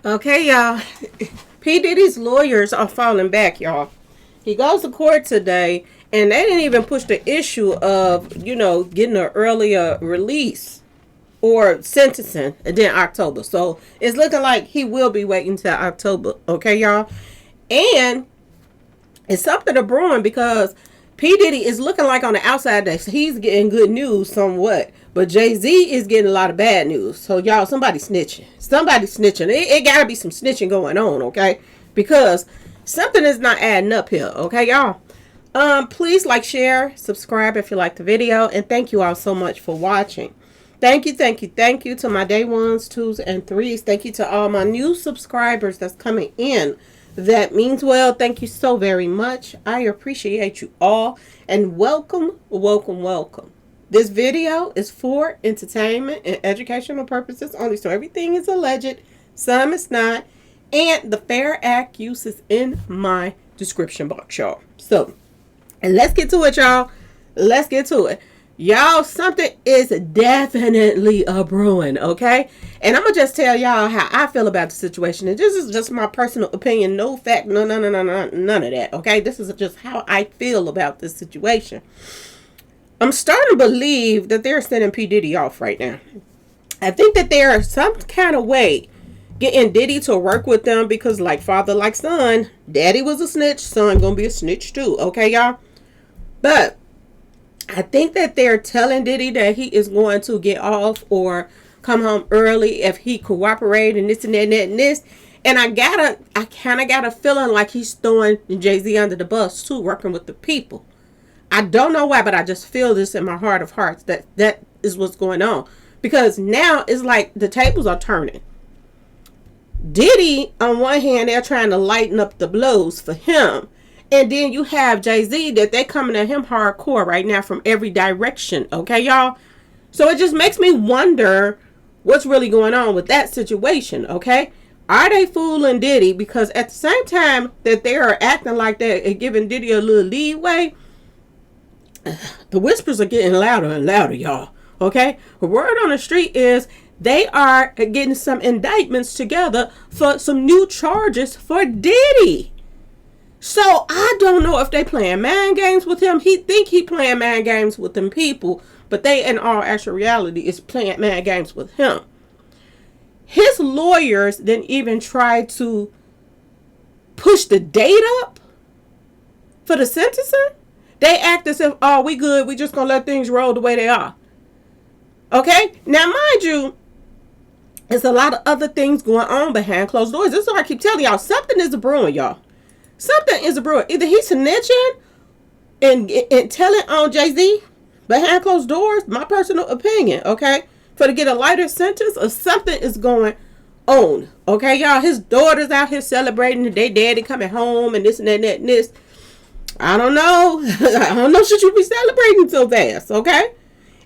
Okay, y'all. P. Diddy's lawyers are falling back, y'all. He goes to court today, and they didn't even push the issue of, getting an earlier release or sentencing than October. So it's looking like he will be waiting till October. Okay, y'all. And it's something to brewing because P. Diddy is looking like on the outside that he's getting good news somewhat. But Jay-Z is getting a lot of bad news. So, y'all, somebody snitching. Somebody snitching. It got to be some snitching going on, okay? Because something is not adding up here, okay, y'all? Please like, share, subscribe if you like the video. And thank you all so much for watching. Thank you to my day ones, twos, and threes. Thank you to all my new subscribers that's coming in. That means well. Thank you so very much. I appreciate you all. And welcome. This video is for entertainment and educational purposes only. So everything is alleged. Some is not. And the Fair Act use is in my description box, y'all. So, and let's get to it, y'all. Let's get to it. Y'all, something is definitely a brewing, okay? And I'm going to just tell y'all how I feel about the situation. And this is just my personal opinion. No fact, none of that, okay? This is just how I feel about this situation. I'm starting to believe that they're sending P. Diddy off right now. I think that there is some kind of way getting Diddy to work with them because like father, like son, daddy was a snitch, son gonna be a snitch too, okay, y'all? But I think that they're telling Diddy that he is going to get off or come home early if he cooperate and this and that and this. And I kind of got a feeling like he's throwing Jay-Z under the bus too, working with the people. I don't know why, but I just feel this in my heart of hearts that is what's going on. Because now it's like the tables are turning. Diddy, on one hand, they're trying to lighten up the blows for him. And then you have Jay-Z that they're coming at him hardcore right now from every direction. Okay, y'all? So it just makes me wonder what's really going on with that situation. Okay? Are they fooling Diddy? Because at the same time that they are acting like that and giving Diddy a little leeway, the whispers are getting louder and louder, y'all. Okay? The word on the street is they are getting some indictments together for some new charges for Diddy. So I don't know if they playing mind games with him. He think he playing mind games with them people, but they in all actual reality is playing mind games with him. His lawyers didn't even try to push the date up for the sentencing. They act as if, oh, we good. We just going to let things roll the way they are. Okay? Now, mind you, there's a lot of other things going on behind closed doors. This is what I keep telling y'all. Something is brewing, y'all. Something is brewing. Either he's snitching and telling on Jay-Z behind closed doors, my personal opinion, okay, for to get a lighter sentence, or something is going on. Okay, y'all? His daughter's out here celebrating their daddy coming home and this and that and this. I don't know. I don't know. Should you be celebrating so fast? Okay.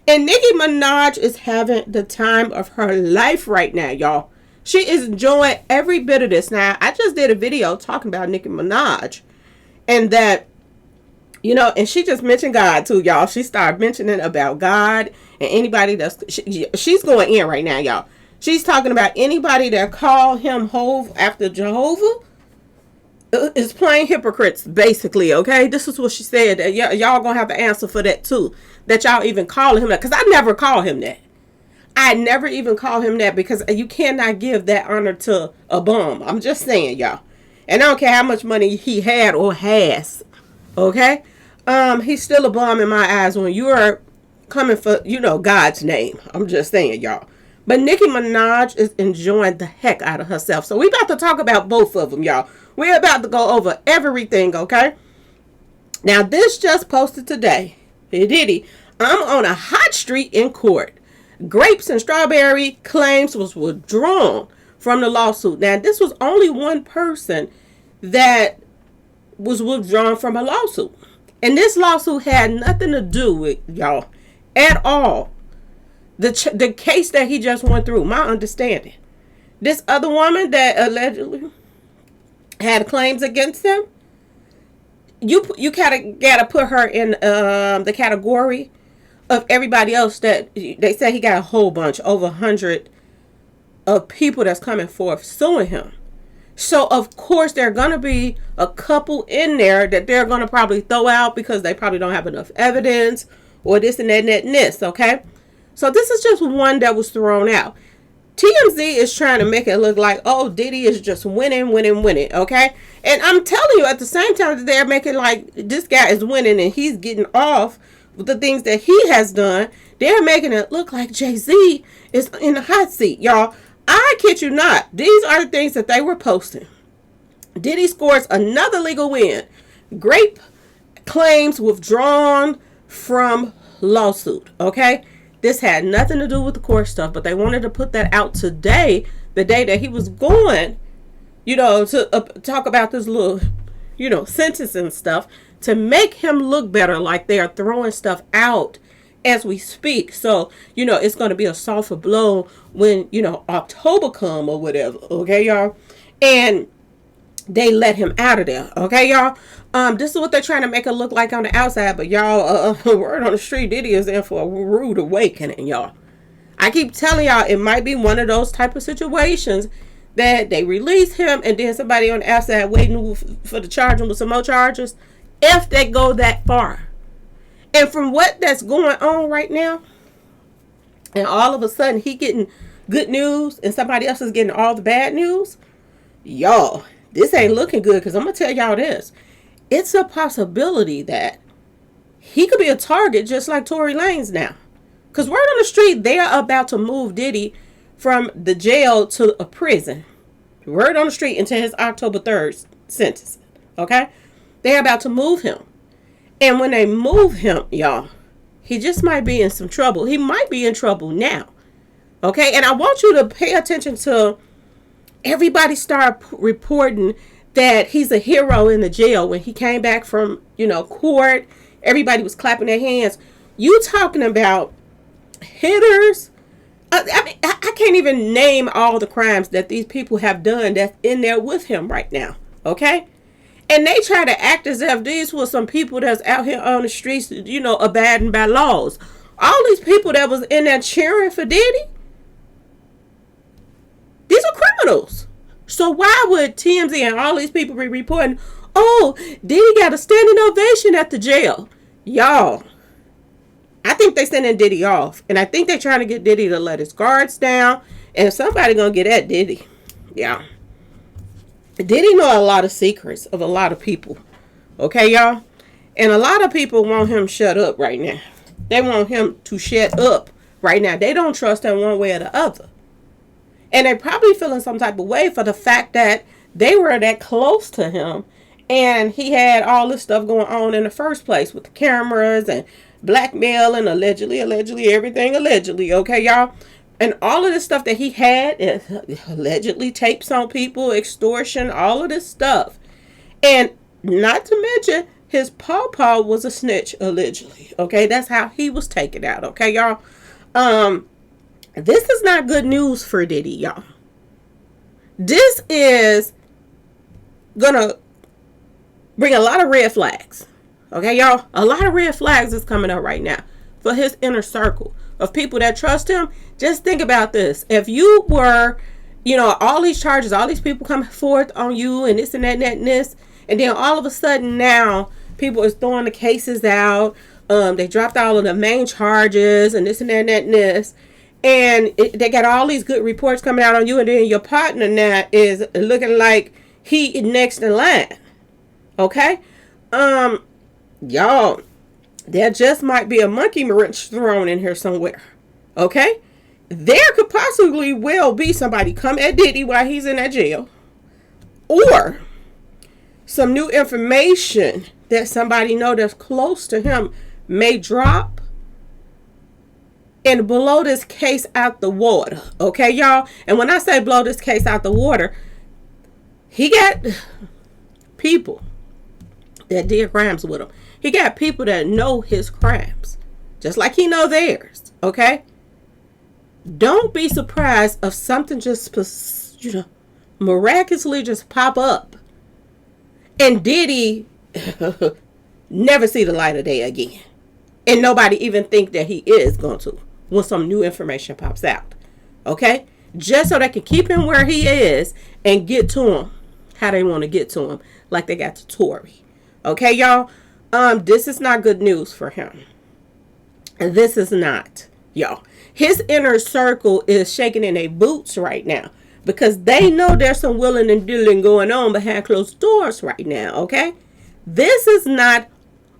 And Nicki Minaj is having the time of her life right now, y'all. She is enjoying every bit of this. Now, I just did a video talking about Nicki Minaj. And that, and she just mentioned God too, y'all. She started mentioning about God and anybody that's, she's going in right now, y'all. She's talking about anybody that call him Hove after Jehovah is plain hypocrites, basically, okay? This is what she said. That y'all gonna have to answer for that too. That y'all even calling him that. Because I never call him that. I never even call him that because you cannot give that honor to a bum. I'm just saying, y'all. And I don't care how much money he had or has, okay? He's still a bum in my eyes when you are coming for, God's name. I'm just saying, y'all. But Nicki Minaj is enjoying the heck out of herself. So we about to talk about both of them, y'all. We're about to go over everything, okay? Now, this just posted today. Hey, Diddy, I'm on a hot streak in court. Grapes and strawberry claims was withdrawn from the lawsuit. Now, this was only one person that was withdrawn from a lawsuit. And this lawsuit had nothing to do with y'all at all. The case that he just went through, my understanding. This other woman that allegedly had claims against him, you gotta put her in the category of everybody else that they said he got a whole bunch, over 100 of people that's coming forth suing him. So, of course, there are going to be a couple in there that they're going to probably throw out because they probably don't have enough evidence or this and that and that and this, okay? So, this is just one that was thrown out. TMZ is trying to make it look like, oh, Diddy is just winning, okay? And I'm telling you, at the same time that they're making like this guy is winning and he's getting off with the things that he has done, they're making it look like Jay-Z is in the hot seat, y'all. I kid you not. These are the things that they were posting. Diddy scores another legal win. Grape claims withdrawn from lawsuit. Okay? This had nothing to do with the court stuff, but they wanted to put that out today, the day that he was going, to talk about this little, sentence and stuff, to make him look better, like they are throwing stuff out as we speak. So, it's going to be a softer blow when, October come or whatever. Okay, y'all? And they let him out of there. Okay, y'all? This is what they're trying to make it look like on the outside. But y'all, word on the street, Diddy is in for a rude awakening, y'all. I keep telling y'all, it might be one of those type of situations that they release him and then somebody on the outside waiting for the charging with some more charges. If they go that far. And from what that's going on right now, and all of a sudden he getting good news and somebody else is getting all the bad news, y'all, this ain't looking good. Because I'm going to tell y'all this. It's a possibility that he could be a target just like Tory Lanez now. Because word on the street, they are about to move Diddy from the jail to a prison. Word on the street into his October 3rd sentence. Okay? They're about to move him. And when they move him, y'all, he just might be in some trouble. He might be in trouble now. Okay? And I want you to pay attention to everybody start reporting that he's a hero in the jail. When he came back from, court, everybody was clapping their hands. You talking about hitters? I can't even name all the crimes that these people have done that's in there with him right now. Okay? And they try to act as if these were some people that's out here on the streets, abiding by laws. All these people that was in there cheering for Diddy, these are criminals. So why would TMZ and all these people be reporting, oh, Diddy got a standing ovation at the jail? Y'all, I think they sending Diddy off. And I think they're trying to get Diddy to let his guards down. And somebody gonna get at Diddy. Yeah. Diddy know a lot of secrets of a lot of people. Okay, y'all? And a lot of people want him shut up right now. They want him to shut up right now. They don't trust him one way or the other. And they're probably feeling some type of way for the fact that they were that close to him. And he had all this stuff going on in the first place with the cameras and blackmail and allegedly, everything allegedly. Okay, y'all? And all of this stuff that he had, allegedly tapes on people, extortion, all of this stuff. And not to mention, his pawpaw was a snitch, allegedly. Okay, that's how he was taken out. Okay, y'all? This is not good news for Diddy, y'all. This is gonna bring a lot of red flags. Okay, y'all? A lot of red flags is coming up right now for his inner circle of people that trust him. Just think about this. If you were, all these charges, all these people coming forth on you and this and that and that and this, and then all of a sudden now people is throwing the cases out. They dropped all of the main charges and this and that and that and this. And they got all these good reports coming out on you, and then your partner now is looking like he next in line. Okay? Y'all, there just might be a monkey wrench thrown in here somewhere. Okay? There could possibly well be somebody come at Diddy while he's in that jail. Or some new information that somebody know that's close to him may drop and blow this case out the water. Okay, y'all? And when I say blow this case out the water, he got people that did crimes with him. He got people that know his crimes, just like he know theirs. Okay? Don't be surprised if something just, miraculously just pop up and Diddy never see the light of day again. And nobody even think that he is going to when some new information pops out. Okay? just so they can keep him where he is and get to him how they want to get to him, like they got to Tory. Okay, y'all? This is not good news for him. This is not, y'all. His inner circle is shaking in their boots right now because they know there's some willing and dealing going on behind closed doors right now, okay? This is not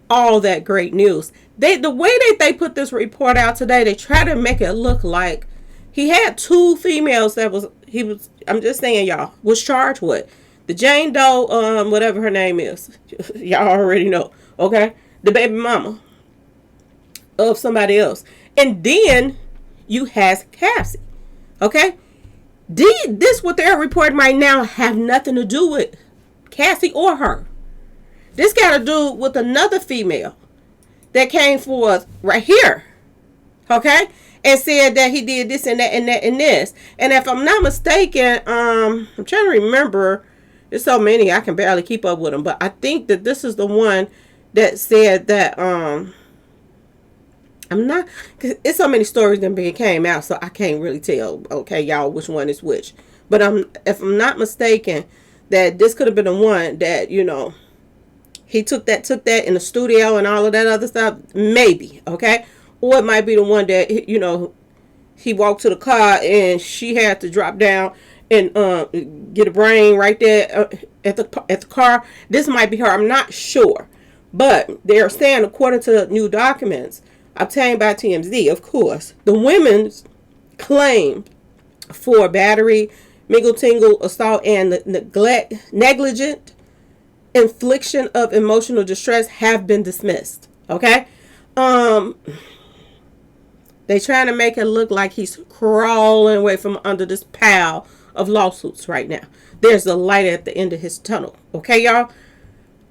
all that great news. The way that they put this report out today, they try to make it look like he had 2 females that I'm just saying, y'all, was charged with. The Jane Doe, whatever her name is. Y'all already know, okay? The baby mama of somebody else. And then you has Cassie, okay? This what they're reporting right now have nothing to do with Cassie or her. This got to do with another female that came forth right here, okay? And said that he did this and that and that and this. And if I'm not mistaken, I'm trying to remember. There's so many I can barely keep up with them. But I think that this is the one that said that I'm not. Cause it's so many stories that came out, so I can't really tell. Okay, y'all, which one is which. But if I'm not mistaken, that this could have been the one that he took that in the studio and all of that other stuff. Maybe, okay. Or it might be the one that, he walked to the car and she had to drop down and get a brain right there at the car. This might be her. I'm not sure. But they're saying, according to new documents obtained by TMZ, of course, the women's claim for battery, mingle-tingle, assault, and negligent infliction of emotional distress have been dismissed. Okay? They trying to make it look like he's crawling away from under this pile of lawsuits right now. There's a light at the end of his tunnel. Okay, y'all?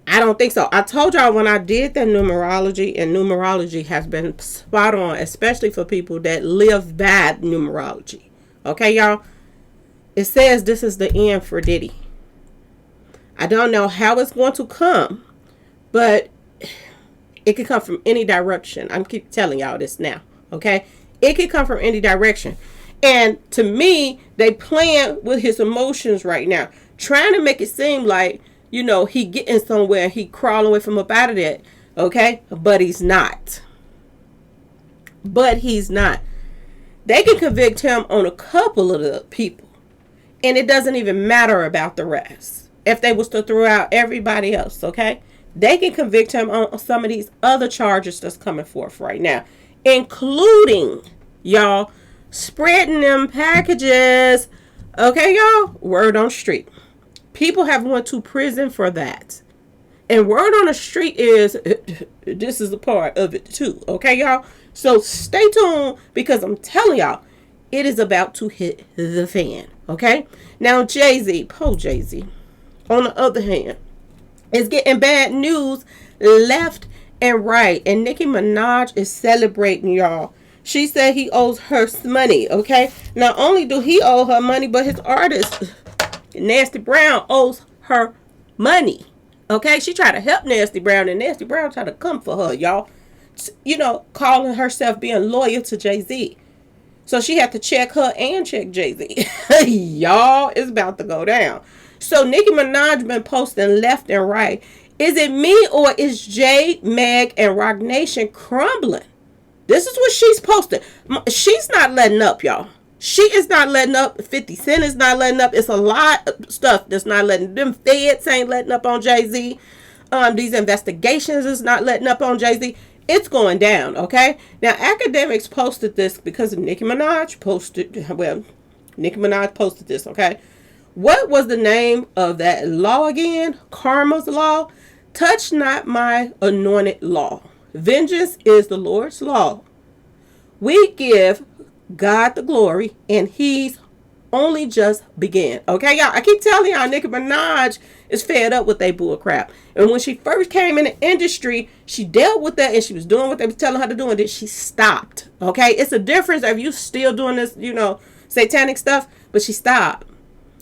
I don't think so. I told y'all when I did the numerology, and numerology has been spot on, especially for people that live by numerology. Okay, y'all? It says this is the end for Diddy. I don't know how it's going to come, but it could come from any direction. I'm keep telling y'all this now. Okay, it could come from any direction, and to me, they playing with his emotions right now, trying to make it seem like he getting somewhere, he crawling away from up out of that. Okay, but he's not. They can convict him on a couple of the people, and it doesn't even matter about the rest. If they was to throw out everybody else, okay, they can convict him on some of these other charges that's coming forth right now. Including, y'all, spreading them packages. Okay, y'all? Word on the street. People have went to prison for that. And word on the street is, this is a part of it too. Okay, y'all? So stay tuned because I'm telling y'all, it is about to hit the fan. Okay? Now, Jay-Z, on the other hand, is getting bad news left and right, and Nicki Minaj is celebrating, y'all. She said he owes her money, okay? Not only do he owe her money, but his artist, Nasty Brown, owes her money, okay? She tried to help Nasty Brown, and Nasty Brown tried to come for her, y'all. Calling herself being loyal to Jay-Z. So she had to check her and check Jay-Z. Y'all, it's about to go down. So Nicki Minaj been posting left and right. Is it me or is Jay, Meg, and Roc Nation crumbling? This is what she's posting. She's not letting up, y'all. She is not letting up. 50 Cent is not letting up. It's a lot of stuff that's not letting. Them feds ain't letting up on Jay-Z. These investigations is not letting up on Jay-Z. It's going down, okay? Now, academics posted this because Nicki Minaj posted this, okay? What was the name of that law again? Karma's law? Touch not my anointed law. Vengeance is the Lord's law. We give God the glory, and he's only just began. Okay, y'all? I keep telling y'all, Nicki Minaj is fed up with that bull crap. And when she first came in the industry, she dealt with that, and she was doing what they was telling her to do, and then she stopped. Okay? It's a difference if you still doing this, satanic stuff, but she stopped.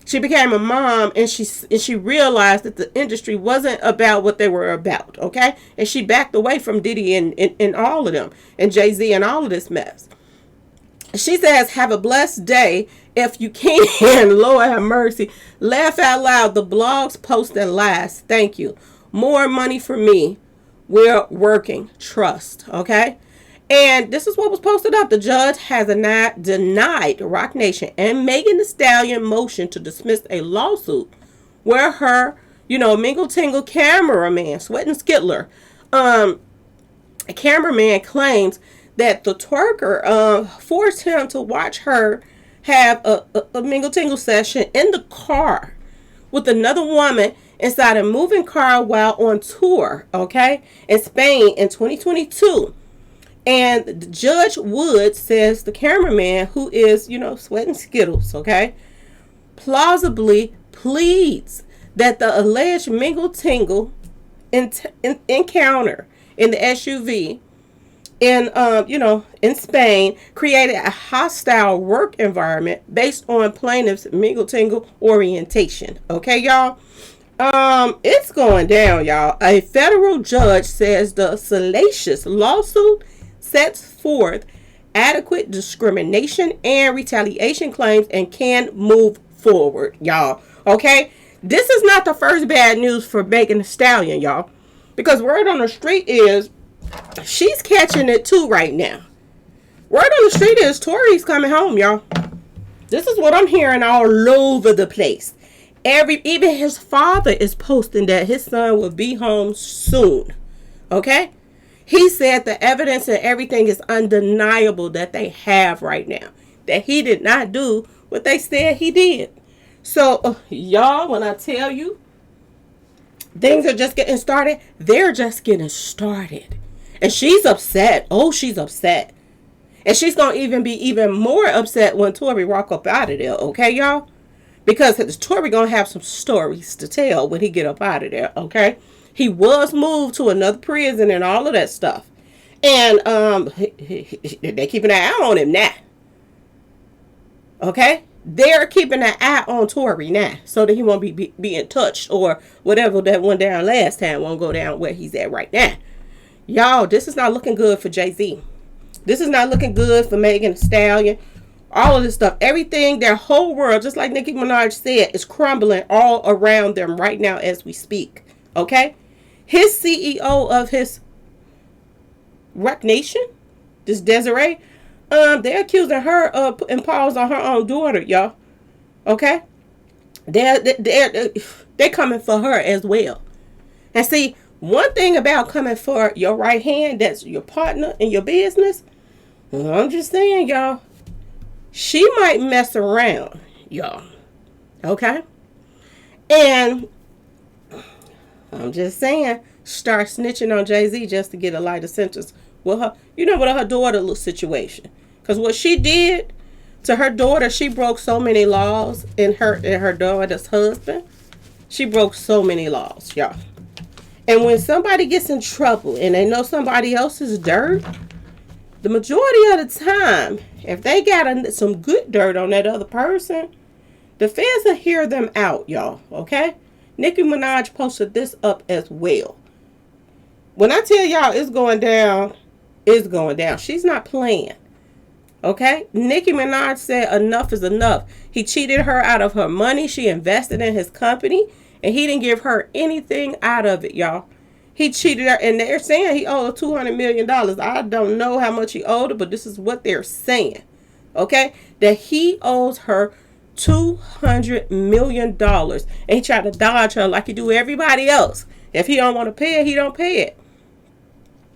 She became a mom, and she realized that the industry wasn't about what they were about, okay? And she backed away from Diddy and all of them, and Jay-Z and all of this mess. She says, have a blessed day, if you can. Lord have mercy. Laugh out loud. The blogs posting lies. Thank you. More money for me. We're working. Trust. Okay? And this is what was posted up. The judge has denied Roc Nation and Megan Thee Stallion motion to dismiss a lawsuit where her, Mingle Tingle cameraman, Sweat and Skittler, a cameraman claims that the twerker forced him to watch her have a Mingle Tingle session in the car with another woman inside a moving car while on tour, okay, in Spain in 2022. And Judge Wood says the cameraman, who is, sweating Skittles, okay, plausibly pleads that the alleged Mingle Tingle encounter in the SUV in Spain created a hostile work environment based on plaintiff's Mingle Tingle orientation. Okay, y'all? It's going down, y'all. A federal judge says the salacious lawsuit sets forth adequate discrimination and retaliation claims and can move forward, y'all. Okay? This is not the first bad news for Megan Thee Stallion, y'all. Because word on the street is she's catching it too right now. Word on the street is Tory's coming home, y'all. This is what I'm hearing all over the place. Even his father is posting that his son will be home soon. Okay? He said the evidence and everything is undeniable that they have right now. That he did not do what they said he did. So, y'all, when I tell you things are just getting started, they're just getting started. And she's upset. Oh, she's upset. And she's going to even be even more upset when Tory walk up out of there. Okay, y'all? Because Tory going to have some stories to tell when he get up out of there. Okay? He was moved to another prison and all of that stuff. And they're keeping an eye on him now. Okay? They're keeping an eye on Tory now so that he won't be being touched or whatever that went down last time won't go down where he's at right now. Y'all, this is not looking good for Jay-Z. This is not looking good for Megan Thee Stallion. All of this stuff. Everything, their whole world, just like Nicki Minaj said, is crumbling all around them right now as we speak. Okay? His CEO of his Roc Nation, this Desiree, they're accusing her of putting paws on her own daughter, y'all. Okay? They're coming for her as well. And see, one thing about coming for your right hand, that's your partner in your business, I'm just saying, y'all, she might mess around, y'all. Okay? And I'm just saying, start snitching on Jay-Z just to get a lighter sentence with her, with her daughter situation. Because what she did to her daughter, she broke so many laws in her daughter's husband. She broke so many laws, y'all. And when somebody gets in trouble and they know somebody else's dirt, the majority of the time, if they got some good dirt on that other person, the feds will hear them out, y'all. Okay? Nicki Minaj posted this up as well. When I tell y'all it's going down, it's going down. She's not playing. Okay? Nicki Minaj said enough is enough. He cheated her out of her money. She invested in his company. And he didn't give her anything out of it, y'all. He cheated her. And they're saying he owed her $200 million. I don't know how much he owed her, but this is what they're saying. Okay? That he owes her $200 million. And he tried to dodge her like he do everybody else. If he don't want to pay it, he don't pay it.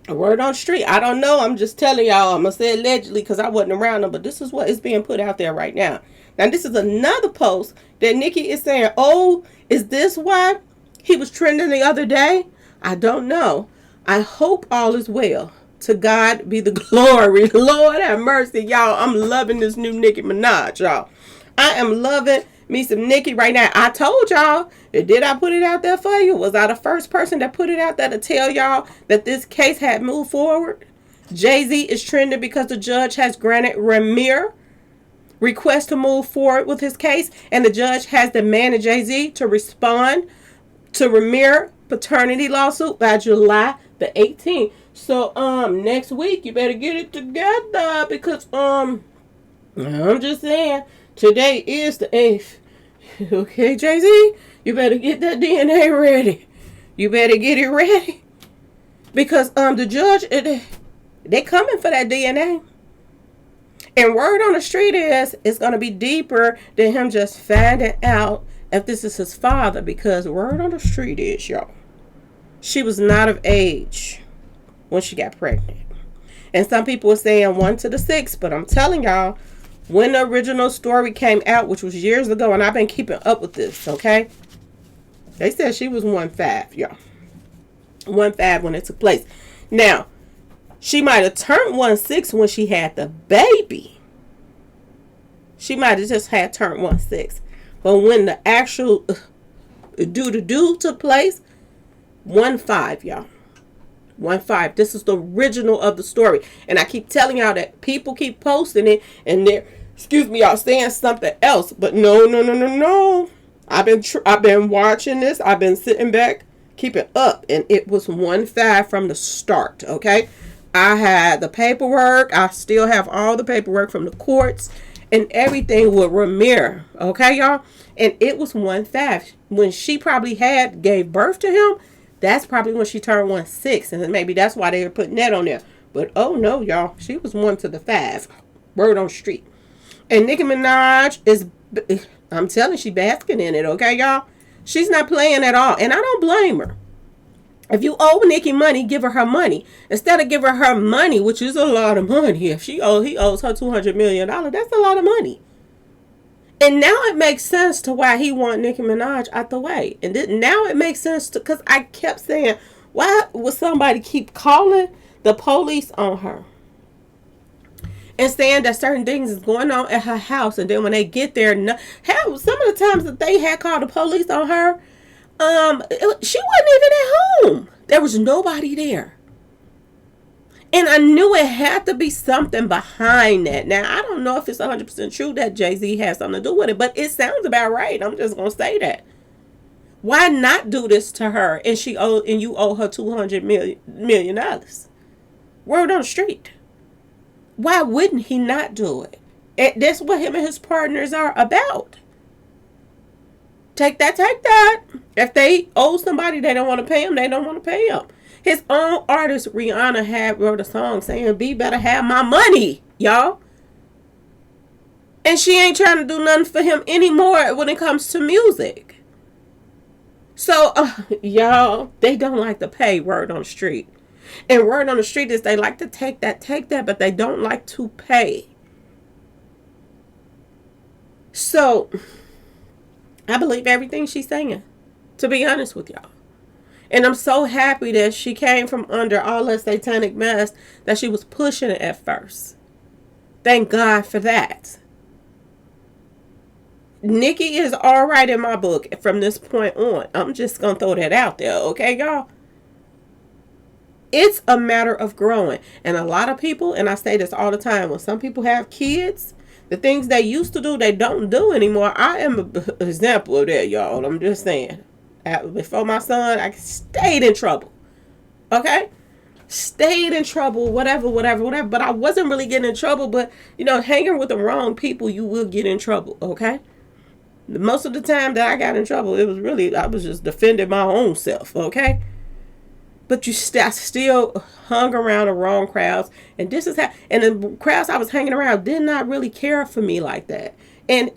Word on the street. I don't know. I'm just telling y'all. I'm going to say allegedly because I wasn't around them. But this is what is being put out there right now. Now, this is another post that Nicki is saying, oh, is this why he was trending the other day? I don't know. I hope all is well. To God be the glory. Lord have mercy, y'all. I'm loving this new Nicki Minaj, y'all. I am loving me some Nicki right now. I told y'all, did I put it out there for you? Was I the first person that put it out there to tell y'all that this case had moved forward? Jay-Z is trending because the judge has granted Ramir request to move forward with his case, and the judge has demanded Jay-Z to respond to Ramir paternity lawsuit by July the 18th. So next week you better get it together because I'm just saying Today is the 8th. Okay, Jay-Z, you better get that DNA ready. You better get it ready. Because the judge, they coming for that DNA. And word on the street is it's going to be deeper than him just finding out if this is his father. Because word on the street is, y'all, she was not of age when she got pregnant. And some people were saying 1 to the 6. But I'm telling y'all, when the original story came out, which was years ago, and I've been keeping up with this, okay? They said she was 1-5, y'all. 1-5 when it took place. Now, she might have turned 1-6 when she had the baby. She might have just had turned 1-6. But when the actual do took place, 1-5, y'all. 1-5. This is the original of the story. And I keep telling y'all that people keep posting it and they're, y'all saying something else. But no. I've been watching this. I've been sitting back, keeping up, and it was 1-5 from the start. Okay, I had the paperwork. I still have all the paperwork from the courts and everything with Ramir. Okay, y'all, and it was 1-5 when she probably gave birth to him. That's probably when she turned 1-6, and maybe that's why they were putting that on there. But oh no, y'all, she was 1 to the 5. Word on the street. And Nicki Minaj is, I'm telling you, she basking in it, okay, y'all? She's not playing at all, and I don't blame her. If you owe Nicki money, give her money. Instead of giving her money, which is a lot of money, if he owes her $200 million, that's a lot of money. And now it makes sense to why he want Nicki Minaj out the way. And now it makes sense to, because I kept saying, why would somebody keep calling the police on her? And saying that certain things is going on at her house. And then when they get there, some of the times that they had called the police on her, she wasn't even at home. There was nobody there. And I knew it had to be something behind that. Now, I don't know if it's 100% true that Jay-Z has something to do with it, but it sounds about right. I'm just going to say that. Why not do this to her and you owe her $200 million? Word on the street. Why wouldn't he not do it? That's what him and his partners are about. Take that. If they owe somebody, they don't want to pay them, they don't want to pay them. His own artist, Rihanna, wrote a song saying, "B better have my money, y'all." And she ain't trying to do nothing for him anymore when it comes to music. So, y'all, they don't like to pay, word on the street. And word on the street is they like to take that, but they don't like to pay. So, I believe everything she's saying, to be honest with y'all. And I'm so happy that she came from under all that satanic mess that she was pushing it at first. Thank God for that. Nicki is all right in my book from this point on. I'm just going to throw that out there, okay, y'all? It's a matter of growing. And a lot of people, and I say this all the time, when some people have kids, the things they used to do, they don't do anymore. I am an example of that, y'all. I'm just saying. Before my son, I stayed in trouble. Okay? Stayed in trouble, whatever. But I wasn't really getting in trouble. But, hanging with the wrong people, you will get in trouble. Okay? Most of the time that I got in trouble, I was just defending my own self. Okay? But I still hung around the wrong crowds. And the crowds I was hanging around did not really care for me like that. And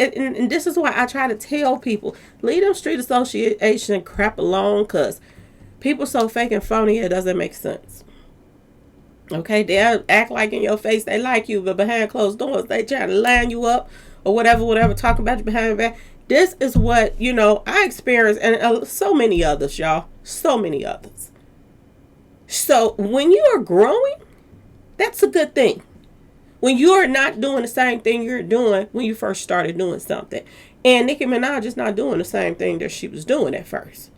this is why I try to tell people, leave them street association crap alone, because people so fake and phony, it doesn't make sense. Okay, they'll act like in your face they like you, but behind closed doors, they trying to line you up or whatever, talking about you behind your back. This is what, I experienced, and so many others, y'all. So many others. So when you are growing, that's a good thing. When you're not doing the same thing you're doing when you first started doing something. And Nicki Minaj is not doing the same thing that she was doing at first.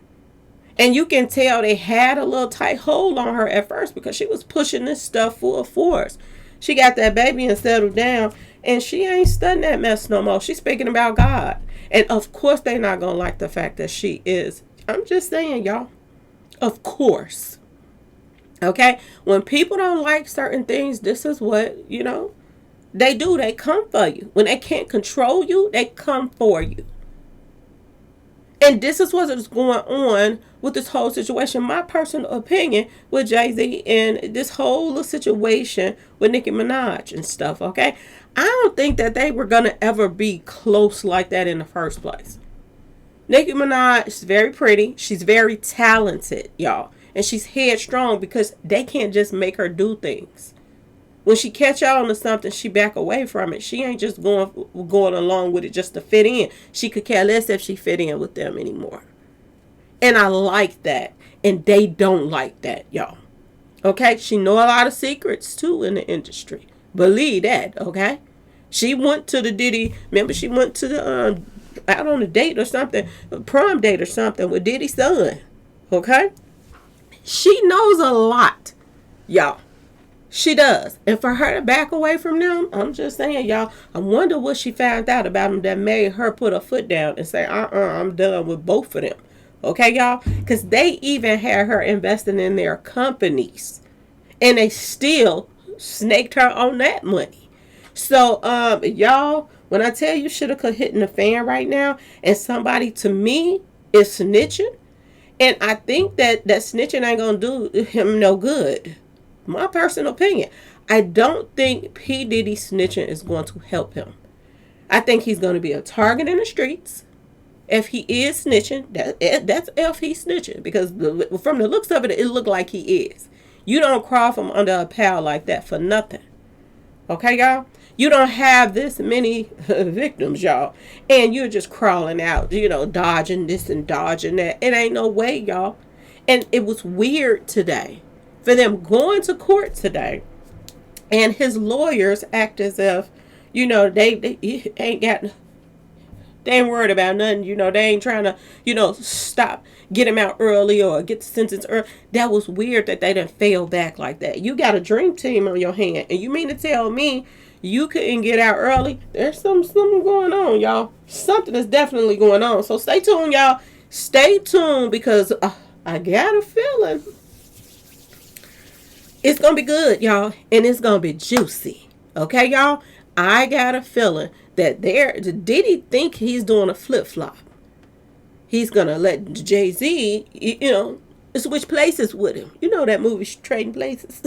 And you can tell they had a little tight hold on her at first because she was pushing this stuff full force. She got that baby and settled down, and she ain't studying that mess no more. She's speaking about God. And of course they're not going to like the fact that she is. I'm just saying, y'all. Of course. Okay? When people don't like certain things, this is what, They do. They come for you. When they can't control you, they come for you. And this is what's going on with this whole situation. My personal opinion with Jay-Z and this whole little situation with Nicki Minaj and stuff, okay? I don't think that they were going to ever be close like that in the first place. Nicki Minaj is very pretty. She's very talented, y'all. And she's headstrong because they can't just make her do things. When she catch on to something, she back away from it. She ain't just going along with it just to fit in. She could care less if she fit in with them anymore. And I like that. And they don't like that, y'all. Okay? She know a lot of secrets, too, in the industry. Believe that, okay? She went to the Diddy. Remember, she went to the, out on a date or something, a prom date or something with Diddy's son. Okay? She knows a lot, y'all. She does. And for her to back away from them, I'm just saying, y'all, I wonder what she found out about them that made her put her foot down and say, I'm done with both of them. Okay, y'all? Because they even had her investing in their companies. And they still snaked her on that money. So, y'all, when I tell you shit could hit in the fan right now, and somebody to me is snitching, and I think that snitching ain't going to do him no good. My personal opinion. I don't think P. Diddy snitching is going to help him. I think he's going to be a target in the streets. If he is snitching, that's if he's snitching. Because from the looks of it, it looked like he is. You don't crawl from under a pile like that for nothing. Okay, y'all? You don't have this many victims, y'all. And you're just crawling out, dodging this and dodging that. It ain't no way, y'all. And it was weird today. For them going to court today, and his lawyers act as if, they ain't worried about nothing. They ain't trying to, get him out early or get the sentence early. That was weird that they didn't fail back like that. You got a dream team on your hand, and you mean to tell me you couldn't get out early? There's something going on, y'all. Something is definitely going on. So stay tuned, y'all. Stay tuned because I got a feeling it's going to be good, y'all, and it's going to be juicy. Okay, y'all? I got a feeling that Diddy think he's doing a flip-flop. He's going to let Jay-Z, switch places with him. You know that movie, Trading Places?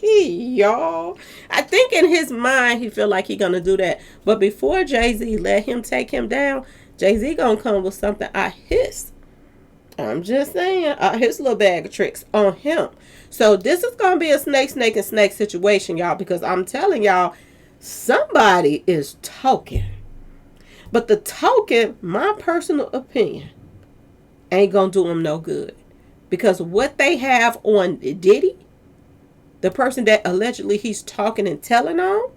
Y'all. I think in his mind, he feel like he going to do that. But before Jay-Z let him take him down, Jay-Z going to come with something I'm just saying, his little bag of tricks on him. So this is going to be a snake situation, y'all, because I'm telling y'all, somebody is talking. But the talking, my personal opinion, ain't going to do them no good. Because what they have on Diddy, the person that allegedly he's talking and telling on,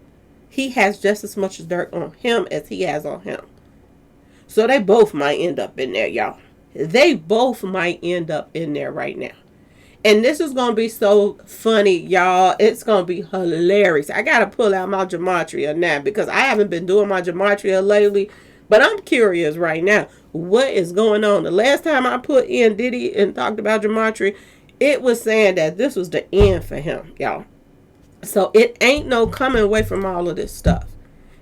he has just as much dirt on him as he has on him. So they both might end up in there, y'all. They both might end up in there right now. And this is going to be so funny, y'all. It's going to be hilarious. I got to pull out my gematria now because I haven't been doing my gematria lately. But I'm curious right now. What is going on? The last time I put in Diddy and talked about gematria, it was saying that this was the end for him, y'all. So it ain't no coming away from all of this stuff.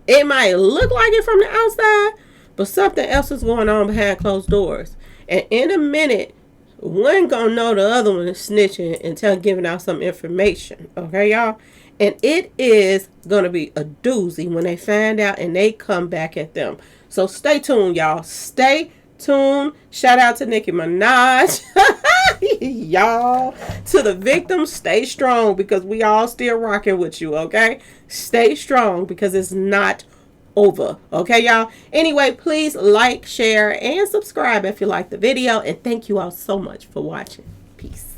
It might look like it from the outside, but something else is going on behind closed doors. And in a minute, one gonna know the other one is snitching until giving out some information. Okay, y'all? And it is gonna be a doozy when they find out and they come back at them. So stay tuned, y'all. Stay tuned. Shout out to Nicki Minaj. Y'all. To the victims, stay strong because we all still rocking with you, okay? Stay strong because it's not over. Okay, y'all? Anyway, please like, share, and subscribe if you like the video. And thank you all so much for watching. Peace.